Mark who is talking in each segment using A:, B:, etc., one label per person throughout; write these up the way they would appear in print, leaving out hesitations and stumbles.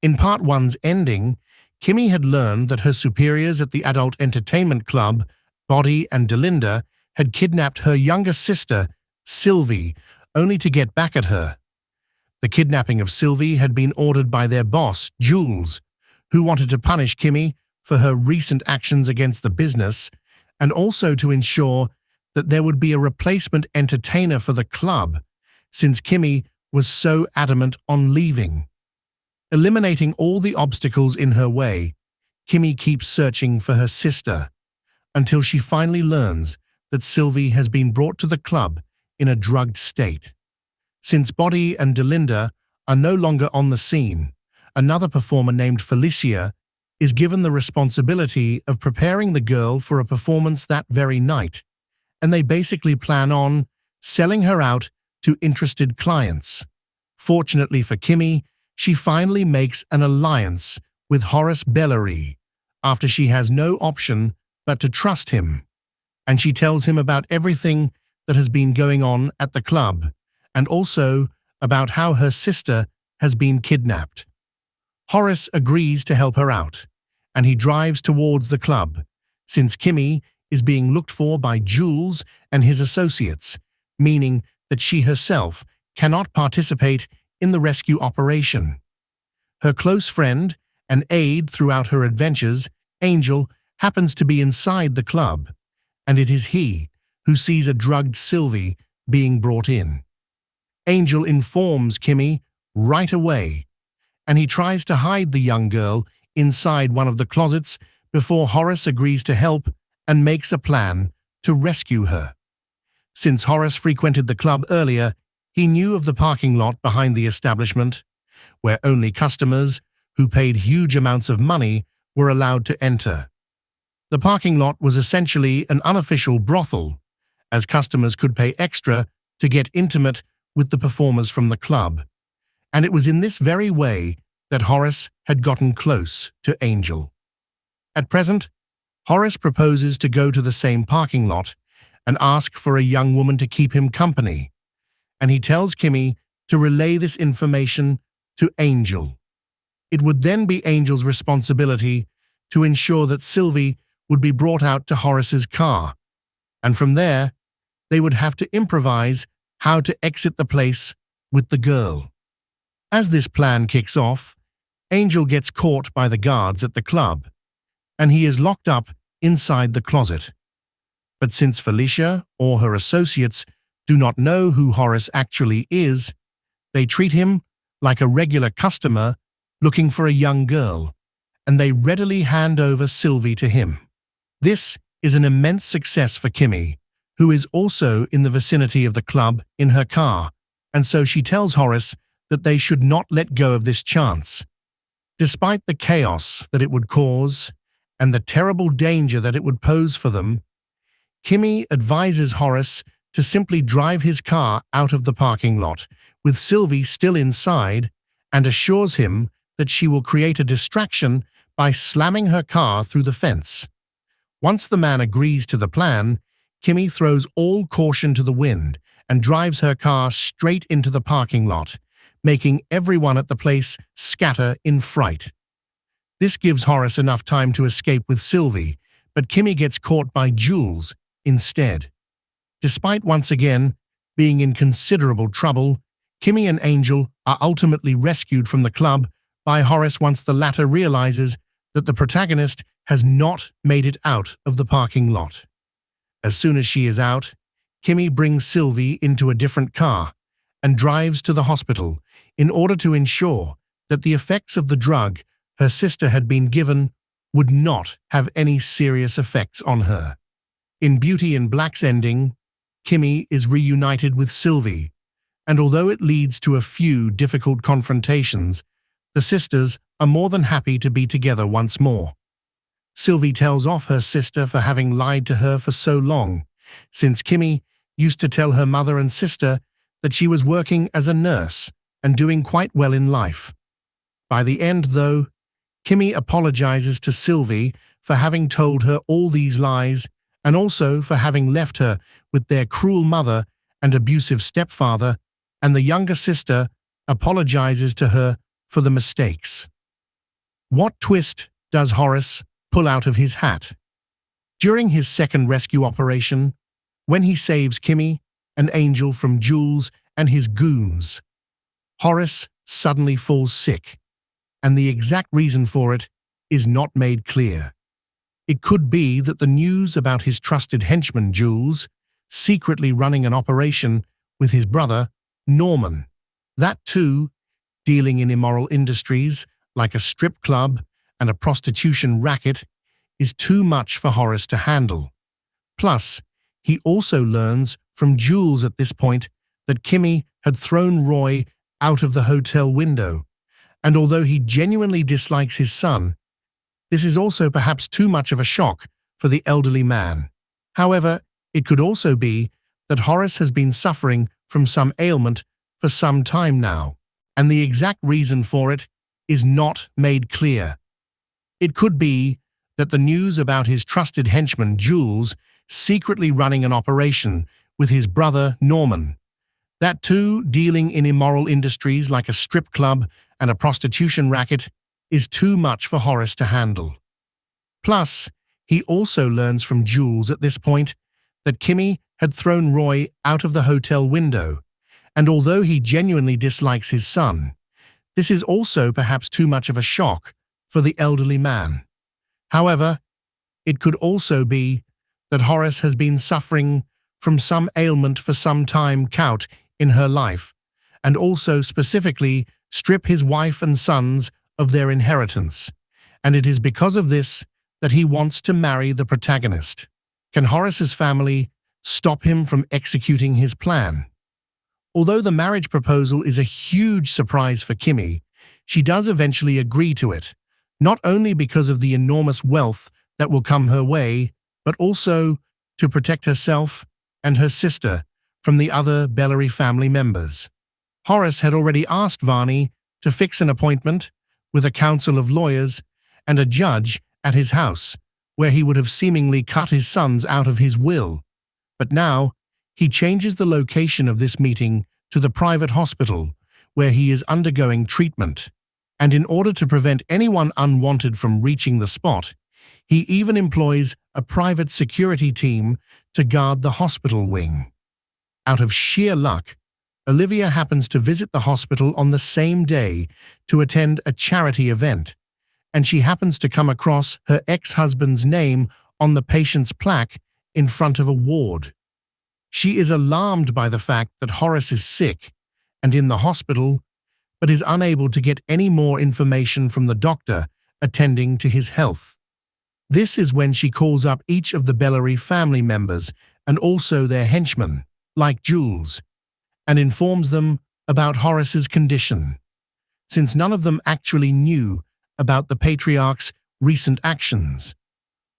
A: In Part 1's ending, Kimmy had learned that her superiors at the adult entertainment club, Body and Delinda, had kidnapped her younger sister, Sylvie, only to get back at her. The kidnapping of Sylvie had been ordered by their boss, Jules, who wanted to punish Kimmy for her recent actions against the business and also to ensure that there would be a replacement entertainer for the club, since Kimmy was so adamant on leaving. Eliminating all the obstacles in her way, Kimmy keeps searching for her sister until she finally learns that Sylvie has been brought to the club in a drugged state. Since Body and Delinda are no longer on the scene, another performer named Felicia is given the responsibility of preparing the girl for a performance that very night, and they basically plan on selling her out to interested clients. Fortunately for Kimmy, she finally makes an alliance with Horace Bellary after she has no option but to trust him, and she tells him about everything that has been going on at the club and also about how her sister has been kidnapped. Horace agrees to help her out, and he drives towards the club, since Kimmy is being looked for by Jules and his associates, meaning that she herself cannot participate in the rescue operation. Her close friend and aide throughout her adventures, Angel, happens to be inside the club, and it is he who sees a drugged Sylvie being brought in. Angel informs Kimmy right away, and he tries to hide the young girl inside one of the closets before Horace agrees to help and makes a plan to rescue her. Since Horace frequented the club earlier, he knew of the parking lot behind the establishment, where only customers who paid huge amounts of money were allowed to enter. The parking lot was essentially an unofficial brothel, as customers could pay extra to get intimate with the performers from the club, and it was in this very way that Horace had gotten close to Angel. At present, Horace proposes to go to the same parking lot and ask for a young woman to keep him company, and he tells Kimmy to relay this information to Angel. It would then be Angel's responsibility to ensure that Sylvie would be brought out to Horace's car, and from there, they would have to improvise how to exit the place with the girl. As this plan kicks off, Angel gets caught by the guards at the club, and he is locked up inside the closet. But since Felicia or her associates do not know who Horace actually is, they treat him like a regular customer looking for a young girl, and they readily hand over Sylvie to him. This is an immense success for Kimmy, who is also in the vicinity of the club in her car, and so she tells Horace that they should not let go of this chance. Despite the chaos that it would cause and the terrible danger that it would pose for them, Kimmy advises Horace to simply drive his car out of the parking lot, with Sylvie still inside, and assures him that she will create a distraction by slamming her car through the fence. Once the man agrees to the plan, Kimmy throws all caution to the wind and drives her car straight into the parking lot, making everyone at the place scatter in fright. This gives Horace enough time to escape with Sylvie, but Kimmy gets caught by Jules instead. Despite once again being in considerable trouble, Kimmy and Angel are ultimately rescued from the club by Horace once the latter realizes that the protagonist has not made it out of the parking lot. As soon as she is out, Kimmy brings Sylvie into a different car and drives to the hospital in order to ensure that the effects of the drug her sister had been given would not have any serious effects on her. In Beauty in Black's ending, Kimmy is reunited with Sylvie, and although it leads to a few difficult confrontations, the sisters are more than happy to be together once more. Sylvie tells off her sister for having lied to her for so long, since Kimmy used to tell her mother and sister that she was working as a nurse and doing quite well in life. By the end, though, Kimmy apologizes to Sylvie for having told her all these lies and also for having left her with their cruel mother and abusive stepfather, and the younger sister apologizes to her for the mistakes. What twist does Horace pull out of his hat? During his second rescue operation, when he saves Kimmy and Angel from Jules and his goons, Horace suddenly falls sick, and the exact reason for it is not made clear. It could be that the news about his trusted henchman Jules secretly running an operation with his brother Norman, that too dealing in immoral industries like a strip club and a prostitution racket, is too much for Horace to handle. Plus, he also learns from Jules at this point that Kimmy had thrown Roy out of the hotel window, and although he genuinely dislikes his son, this is also perhaps too much of a shock for the elderly man. However, it could also be that Horace has been suffering from some ailment for some time now, and the exact reason for it is not made clear. It could be that the news about his trusted henchman Jules secretly running an operation with his brother Norman, that too dealing in immoral industries like a strip club and a prostitution racket, is too much for Horace to handle. Plus, he also learns from Jules at this point that Kimmy had thrown Roy out of the hotel window, and although he genuinely dislikes his son, this is also perhaps too much of a shock for the elderly man. However, it could also be that Horace has been suffering from some ailment for some time out in her life, and also specifically strip his wife and sons of their inheritance, and it is because of this that he wants to marry the protagonist. Can Horace's family stop him from executing his plan? Although the marriage proposal is a huge surprise for Kimmy, she does eventually agree to it, not only because of the enormous wealth that will come her way, but also to protect herself and her sister from the other Bellary family members. Horace had already asked Varney to fix an appointment with a council of lawyers and a judge at his house, where he would have seemingly cut his sons out of his will. But now, he changes the location of this meeting to the private hospital, where he is undergoing treatment. And in order to prevent anyone unwanted from reaching the spot, he even employs a private security team to guard the hospital wing. Out of sheer luck, Olivia happens to visit the hospital on the same day to attend a charity event, and she happens to come across her ex-husband's name on the patient's plaque in front of a ward. She is alarmed by the fact that Horace is sick and in the hospital, but is unable to get any more information from the doctor attending to his health. This is when she calls up each of the Bellary family members and also their henchmen, like Jules, and informs them about Horace's condition. Since none of them actually knew about the patriarch's recent actions,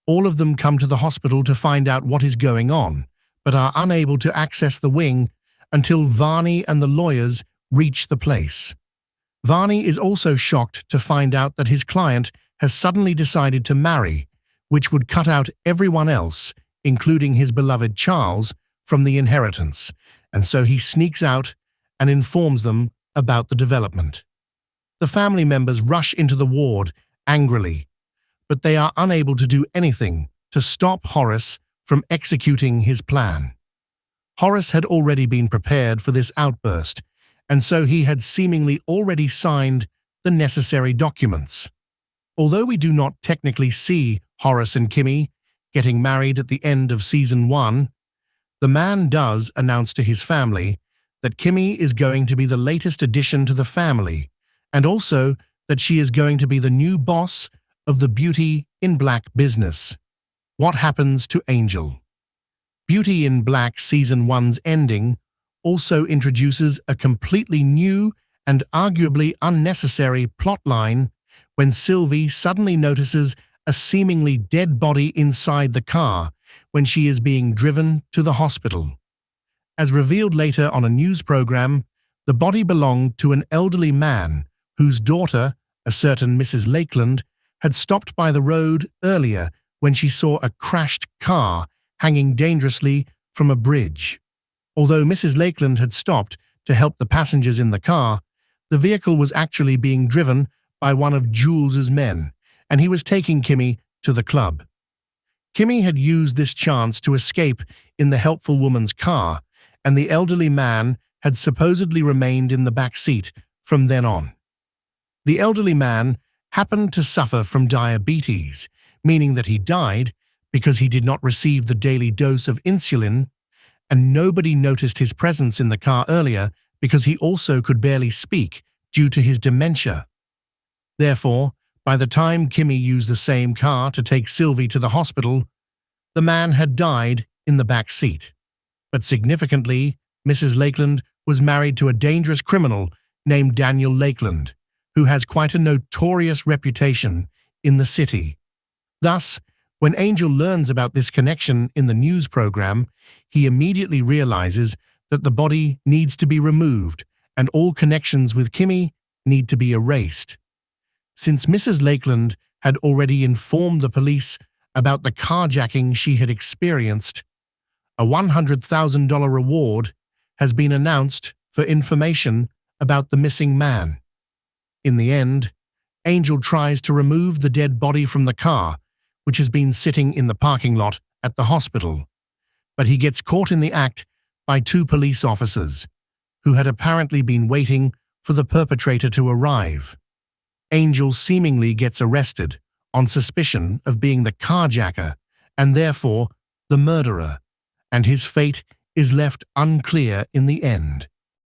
A: all of them come to the hospital to find out what is going on, but are unable to access the wing until Varney and the lawyers reach the place. Varney is also shocked to find out that his client has suddenly decided to marry, which would cut out everyone else, including his beloved Charles, from the inheritance, and so he sneaks out and informs them about the development. The family members rush into the ward angrily, but they are unable to do anything to stop Horace from executing his plan. Horace had already been prepared for this outburst, and so he had seemingly already signed the necessary documents. Although we do not technically see Horace and Kimmy getting married at the end of Season 1, the man does announce to his family that Kimmy is going to be the latest addition to the family, and also that she is going to be the new boss of the Beauty in Black business. What happens to Angel? Beauty in Black Season 1's ending also introduces a completely new and arguably unnecessary plotline when Sylvie suddenly notices a seemingly dead body inside the car when she is being driven to the hospital. As revealed later on a news program, the body belonged to an elderly man whose daughter, a certain Mrs. Lakeland, had stopped by the road earlier when she saw a crashed car hanging dangerously from a bridge. Although Mrs. Lakeland had stopped to help the passengers in the car, the vehicle was actually being driven by one of Jules's men, and he was taking Kimmy to the club. Kimmy had used this chance to escape in the helpful woman's car, and the elderly man had supposedly remained in the back seat from then on. The elderly man happened to suffer from diabetes, meaning that he died because he did not receive the daily dose of insulin, and nobody noticed his presence in the car earlier because he also could barely speak due to his dementia. Therefore, by the time Kimmy used the same car to take Sylvie to the hospital, the man had died in the back seat. But significantly, Mrs. Lakeland was married to a dangerous criminal named Daniel Lakeland, who has quite a notorious reputation in the city. Thus, when Angel learns about this connection in the news program, he immediately realizes that the body needs to be removed and all connections with Kimmy need to be erased. Since Mrs. Lakeland had already informed the police about the carjacking she had experienced, a $100,000 reward has been announced for information about the missing man. In the end, Angel tries to remove the dead body from the car, which has been sitting in the parking lot at the hospital, but he gets caught in the act by two police officers, who had apparently been waiting for the perpetrator to arrive. Angel seemingly gets arrested on suspicion of being the carjacker and therefore the murderer, and his fate is left unclear in the end.